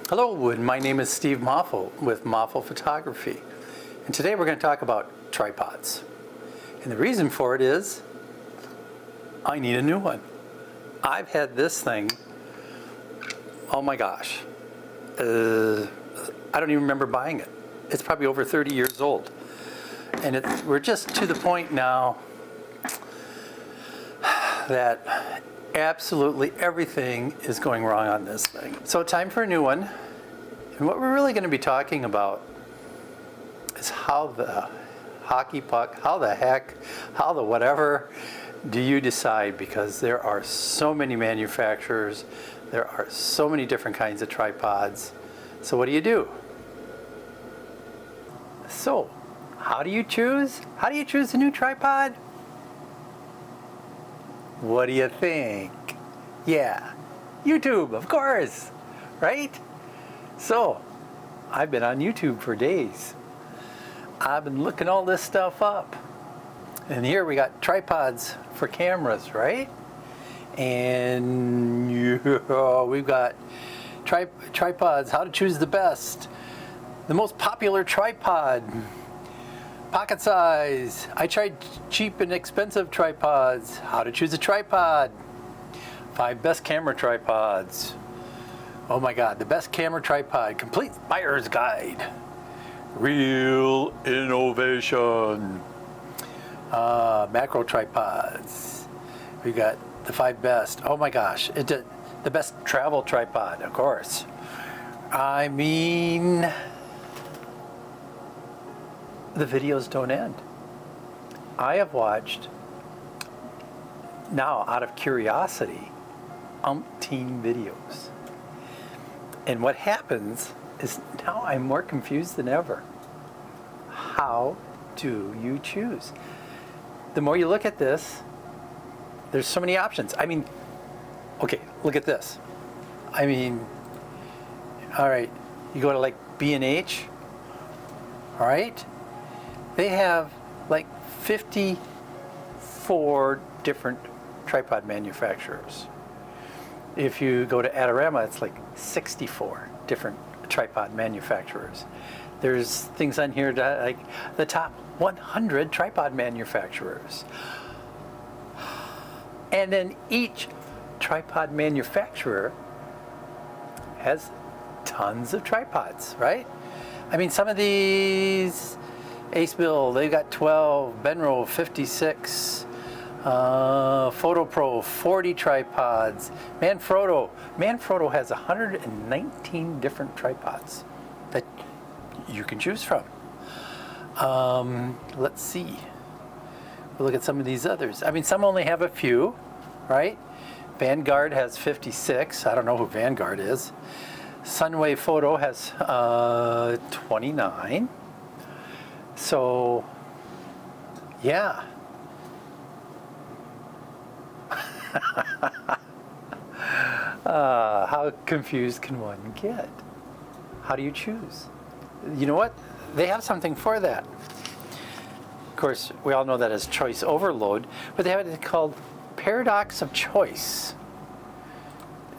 Hello, and my name is Steve Moffel with Moffel Photography. And today we're going to talk about tripods. And the reason for it is I need a new one. I've had this thing, oh my gosh, I don't even remember buying it. It's probably over 30 years old. And we're just to the point now that absolutely everything is going wrong on this thing. So time for a new one. And what we're really going to be talking about is how the hockey puck, how the heck, how the whatever do you decide, because there are so many manufacturers, there are so many different kinds of tripods. So what do you do? So how do you choose? How do you choose a new tripod? What do you think? Yeah, YouTube, of course, right? So, I've been on YouTube for days. I've been looking all this stuff up. And here we got tripods for cameras, right? And we've got tripods, how to choose the best. The most popular tripod. Pocket size. I tried cheap and expensive tripods. How to choose a tripod. 5 best camera tripods. Oh my God, the best camera tripod. Complete buyer's guide. Real innovation. Macro tripods. We got the 5 best. Oh my gosh, the best travel tripod, of course. I mean, the videos don't end. I have watched, now out of curiosity, umpteen videos. And what happens is now I'm more confused than ever. How do you choose? The more you look at this, there's so many options. I mean, okay, look at this. I mean, all right, you go to like B&H, all right? They have like 54 different tripod manufacturers. If you go to Adorama, it's like 64 different tripod manufacturers. There's things on here that, like the top 100 tripod manufacturers. And then each tripod manufacturer has tons of tripods, right? I mean, some of these, AceBuild, they've got 12, Benro 56, PhotoPro 40 tripods, Manfrotto has 119 different tripods that you can choose from. Let's see. We'll look at some of these others. I mean, some only have a few, right? Vanguard has 56. I don't know who Vanguard is. Sunway Photo has 29. So, yeah. How confused can one get? How do you choose? You know what? They have something for that. Of course, we all know that as choice overload, but they have it called paradox of choice.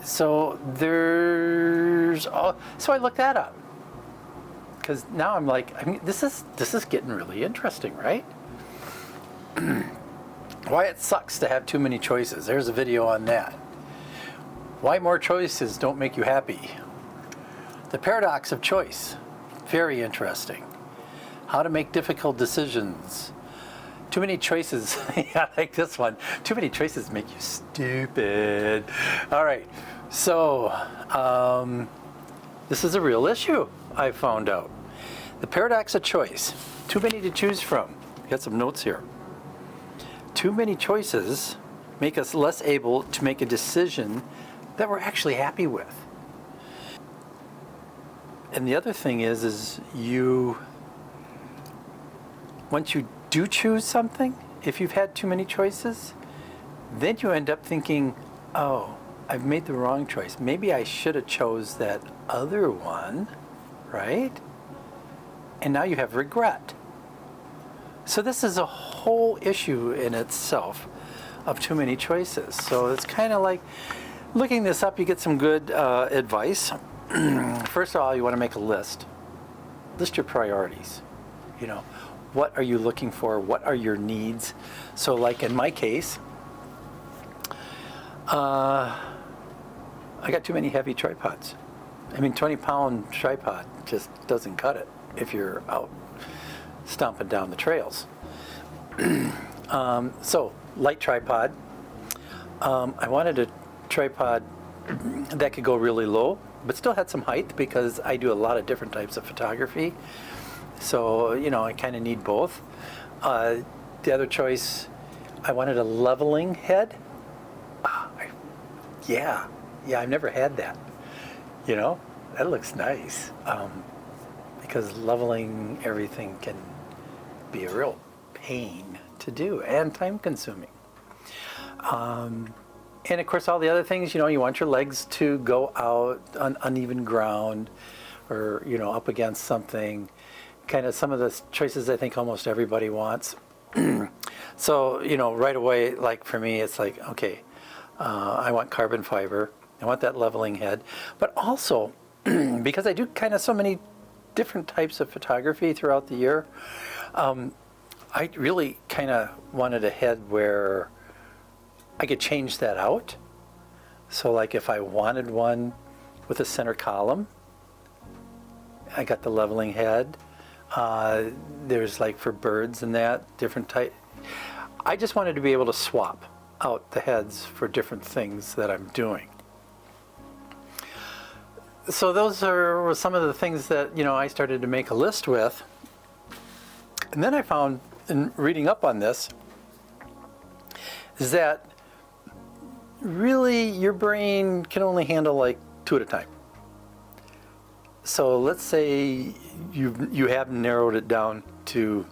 So so I looked that up. Because now I'm like, I mean, this is getting really interesting, right? Why it sucks to have too many choices. There's a video on that. Why more choices don't make you happy. The paradox of choice. Very interesting. How to make difficult decisions. Too many choices. Yeah, like this one. Too many choices make you stupid. All right. So, this is a real issue, I found out. The paradox of choice. Too many to choose from. Got some notes here. Too many choices make us less able to make a decision that we're actually happy with. And the other thing is once you do choose something, if you've had too many choices, then you end up thinking, oh, I've made the wrong choice. Maybe I should have chose that other one, right? And now you have regret. So this is a whole issue in itself of too many choices. So it's kind of like looking this up, you get some good advice. first of all, you want to make a list. List your priorities. You know, what are you looking for? What are your needs? So like in my case, I got too many heavy tripods. I mean, 20-pound tripod just doesn't cut it if you're out stomping down the trails. So, light tripod. I wanted a tripod that could go really low, but still had some height because I do a lot of different types of photography. So, you know, I kind of need both. The other choice, I wanted a leveling head. Yeah, I've never had that. You know, that looks nice. Because leveling everything can be a real pain to do and time consuming. And of course, all the other things, you know, you want your legs to go out on uneven ground or, you know, up against something. Kind of some of the choices I think almost everybody wants. So, you know, right away, like for me, it's like, okay, I want carbon fiber. I want that leveling head. But also, because I do kind of so many different types of photography throughout the year, I really kind of wanted a head where I could change that out. So like if I wanted one with a center column, I got the leveling head. There's like for birds and that, different type. I just wanted to be able to swap out the heads for different things that I'm doing. So those were some of the things that, you know, I started to make a list with. And then I found, in reading up on this, is that really your brain can only handle like 2 at a time. So let's say you have narrowed it down to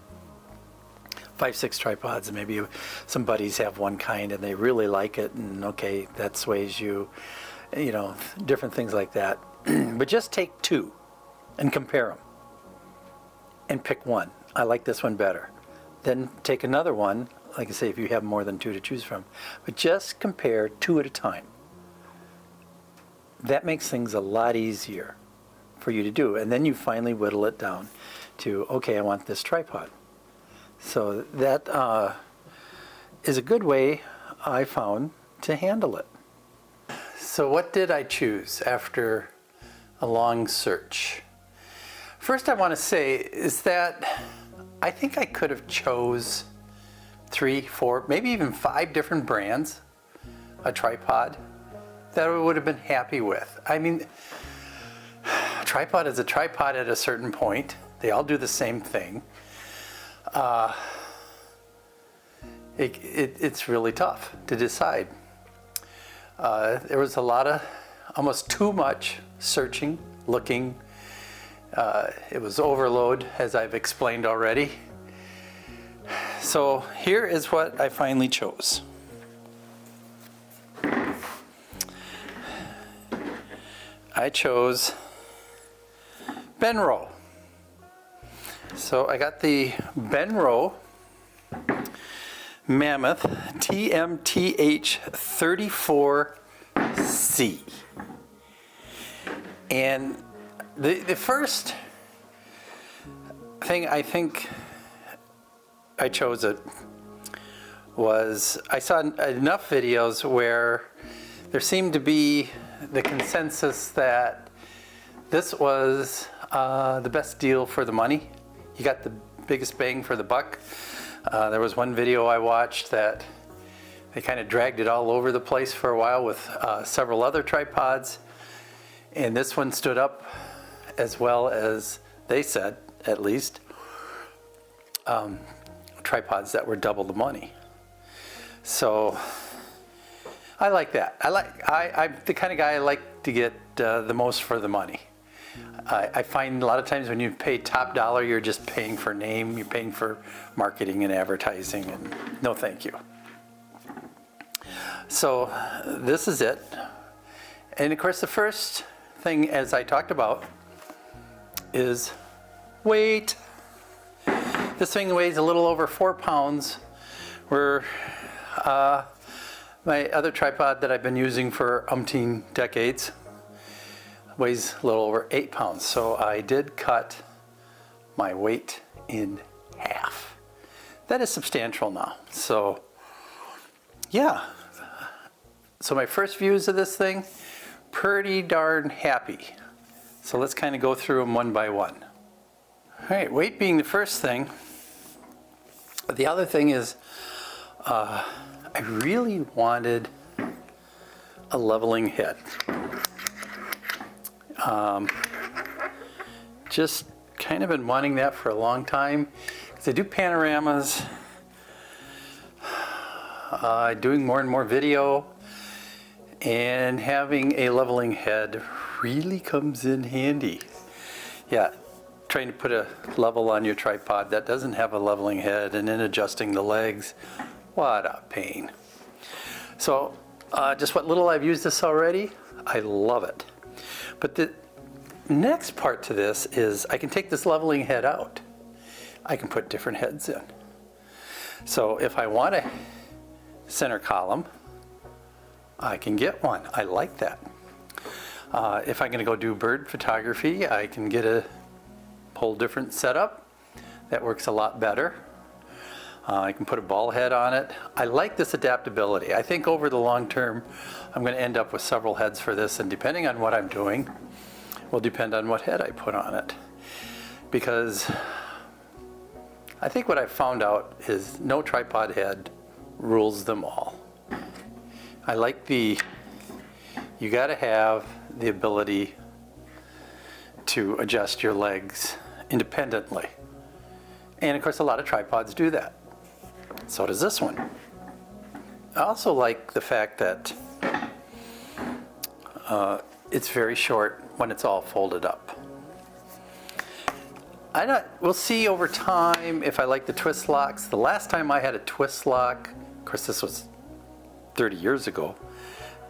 5-6 tripods, and maybe some buddies have one kind and they really like it, and okay, that sways you, you know, different things like that. But just take 2 and compare them and pick one. I like this one better. Then take another one, like I say, if you have more than 2 to choose from, but just compare 2 at a time. That makes things a lot easier for you to do. And then you finally whittle it down to, okay, I want this tripod. So that is a good way, I found, to handle it. So what did I choose after a long search? First I want to say is that I think I could have chose 3, 4, maybe even 5 different brands, a tripod, that I would have been happy with. I mean, a tripod is a tripod at a certain point. They all do the same thing. It's really tough to decide. There was a lot of, almost too much searching, looking. It was overload, as I've explained already. So here is what I finally chose. I chose Benro. So I got the Benro Mammoth TMTH 34C. And the first thing I think I chose it was I saw enough videos where there seemed to be the consensus that this was the best deal for the money. You got the biggest bang for the buck. There was one video I watched that they kind of dragged it all over the place for a while with several other tripods, and this one stood up as well as they said, at least, tripods that were double the money. So I like that. I'm the kind of guy I like to get the most for the money. I find a lot of times when you pay top dollar, you're just paying for name, you're paying for marketing and advertising, and no thank you. So this is it. And of course the first thing, as I talked about, is weight. This thing weighs a little over 4 pounds, where my other tripod that I've been using for umpteen decades weighs a little over 8 pounds. So I did cut my weight in half. That is substantial now. So yeah. So my first views of this thing, pretty darn happy. So let's kind of go through them one by one. All right, weight being the first thing. The other thing is, I really wanted a leveling head. Just kind of been wanting that for a long time. Because I do panoramas, doing more and more video, and having a leveling head really comes in handy. Yeah, trying to put a level on your tripod that doesn't have a leveling head, and then adjusting the legs, what a pain. So just what little I've used this already, I love it. But the next part to this is I can take this leveling head out. I can put different heads in. So if I want a center column, I can get one. I like that. If I'm going to go do bird photography, I can get a whole different setup that works a lot better. I can put a ball head on it. I like this adaptability. I think over the long term, I'm going to end up with several heads for this, and depending on what I'm doing, will depend on what head I put on it. Because I think what I've found out is no tripod head rules them all. I like you got to have the ability to adjust your legs independently. And of course, a lot of tripods do that. So does this one. I also like the fact that it's very short when it's all folded up. We'll see over time if I like the twist locks. The last time I had a twist lock, of course this was 30 years ago,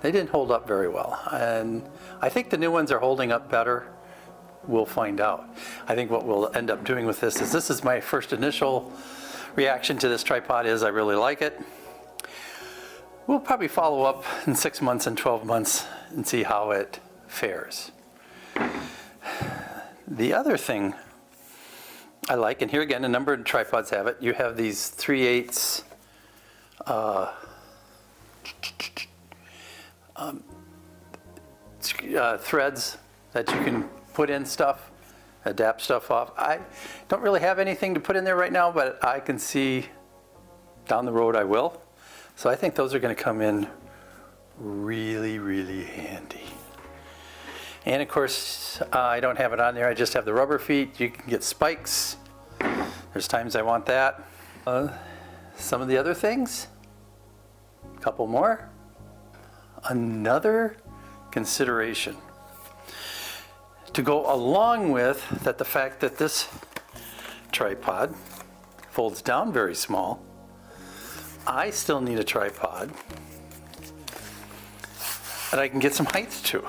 they didn't hold up very well. And I think the new ones are holding up better. We'll find out. I think what we'll end up doing with this is my first initial reaction to this tripod is I really like it. We'll probably follow up in 6 months and 12 months and see how it fares. The other thing I like, and here again, a number of tripods have it, you have these 3/8 threads that you can put in stuff, adapt stuff off. I don't really have anything to put in there right now, but I can see down the road I will. So I think those are going to come in really, really handy. And of course, I don't have it on there. I just have the rubber feet. You can get spikes. There's times I want that. Some of the other things, a couple more. Another consideration to go along with that, the fact that this tripod folds down very small. I still need a tripod that I can get some height to.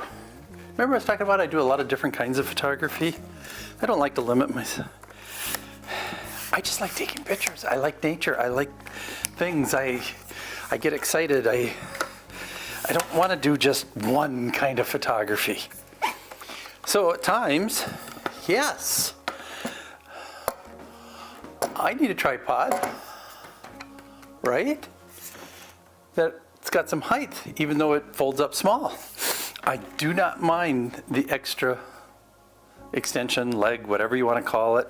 Remember I was talking about I do a lot of different kinds of photography? I don't like to limit myself. I just like taking pictures. I like nature. I like things. I get excited. I don't want to do just one kind of photography. So at times, yes, I need a tripod, right? That's got some height, even though it folds up small. I do not mind the extra extension, leg, whatever you want to call it,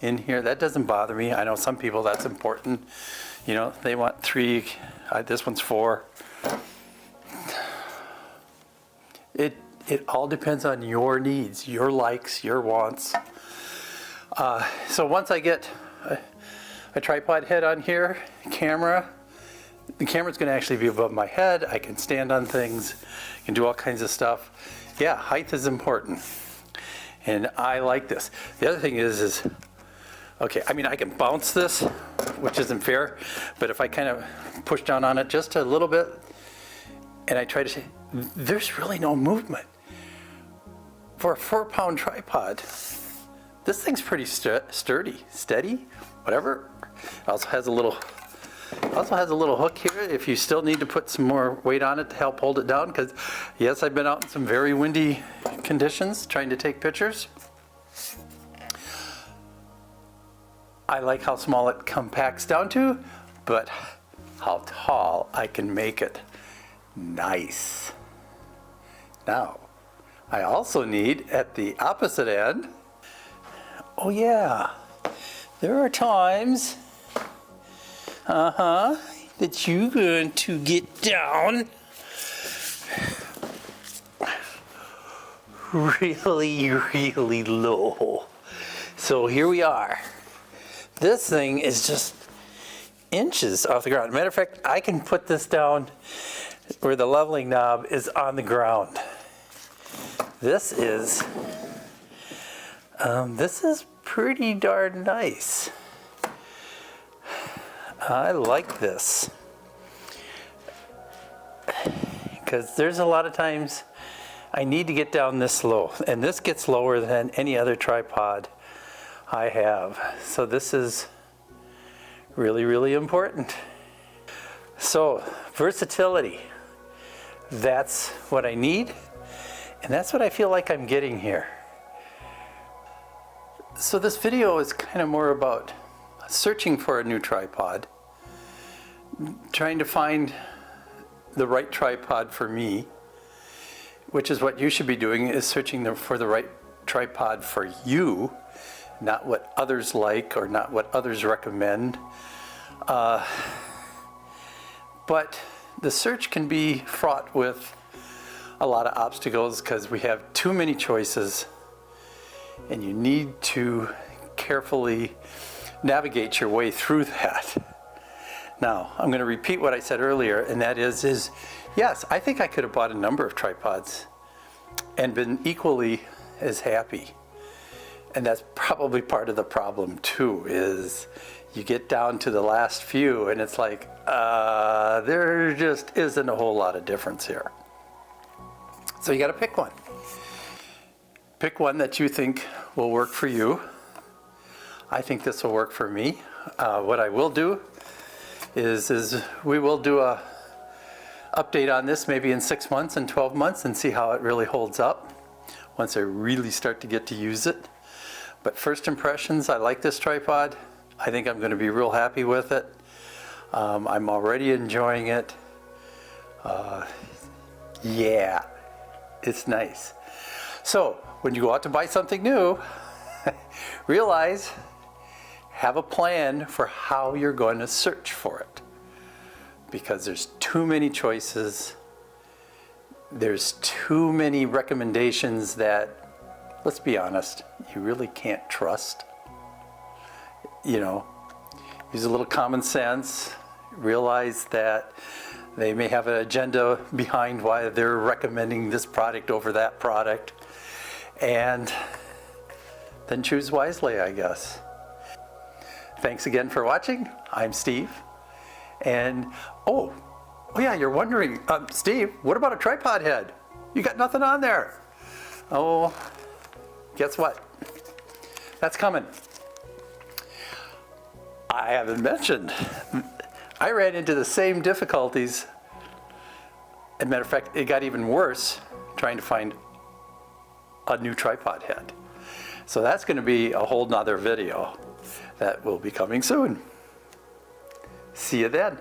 in here. That doesn't bother me. I know some people that's important. You know, they want 3, this one's 4. It all depends on your needs, your likes, your wants. So once I get a tripod head on here, the camera's going to actually be above my head. I can stand on things, can do all kinds of stuff. Yeah, height is important, and I like this. The other thing is okay, I mean, I can bounce this, which isn't fair, but if I kind of push down on it just a little bit, and I try to say, there's really no movement. For a 4-pound tripod, this thing's pretty sturdy, steady, whatever. It also has a little It also has a little hook here if you still need to put some more weight on it to help hold it down, because yes, I've been out in some very windy conditions trying to take pictures. I like how small it compacts down to, but how tall I can make it. Nice. Now, I also need at the opposite end, oh yeah, there are times, that you're going to get down really, really low. So here we are. This thing is just inches off the ground. Matter of fact, I can put this down where the leveling knob is on the ground. This is pretty darn nice. I like this because there's a lot of times I need to get down this low, and this gets lower than any other tripod I have. So this is really, really important. So versatility, that's what I need, and that's what I feel like I'm getting here. So this video is kind of more about searching for a new tripod, trying to find the right tripod for me, which is what you should be doing, is searching for the right tripod for you, not what others like or not what others recommend. But the search can be fraught with a lot of obstacles because we have too many choices, and you need to carefully navigate your way through that. Now, I'm going to repeat what I said earlier, and that is yes, I think I could have bought a number of tripods and been equally as happy. And that's probably part of the problem too, is you get down to the last few and it's like, there just isn't a whole lot of difference here. So you got to pick one. Pick one that you think will work for you. I think this will work for me. What I will do is we will do a update on this maybe in 6 months and 12 months and see how it really holds up once I really start to get to use it. But first impressions, I like this tripod. I think I'm going to be real happy with it. I'm already enjoying it. Yeah, it's nice. So when you go out to buy something new, realize, have a plan for how you're going to search for it. Because there's too many choices. There's too many recommendations that, let's be honest, you really can't trust. You know, use a little common sense. Realize that they may have an agenda behind why they're recommending this product over that product. And then choose wisely, I guess. Thanks again for watching. I'm Steve. And, oh yeah, you're wondering, Steve, what about a tripod head? You got nothing on there. Oh, guess what? That's coming. I haven't mentioned. I ran into the same difficulties. As a matter of fact, it got even worse trying to find a new tripod head. So that's going to be a whole nother video that will be coming soon. See you then.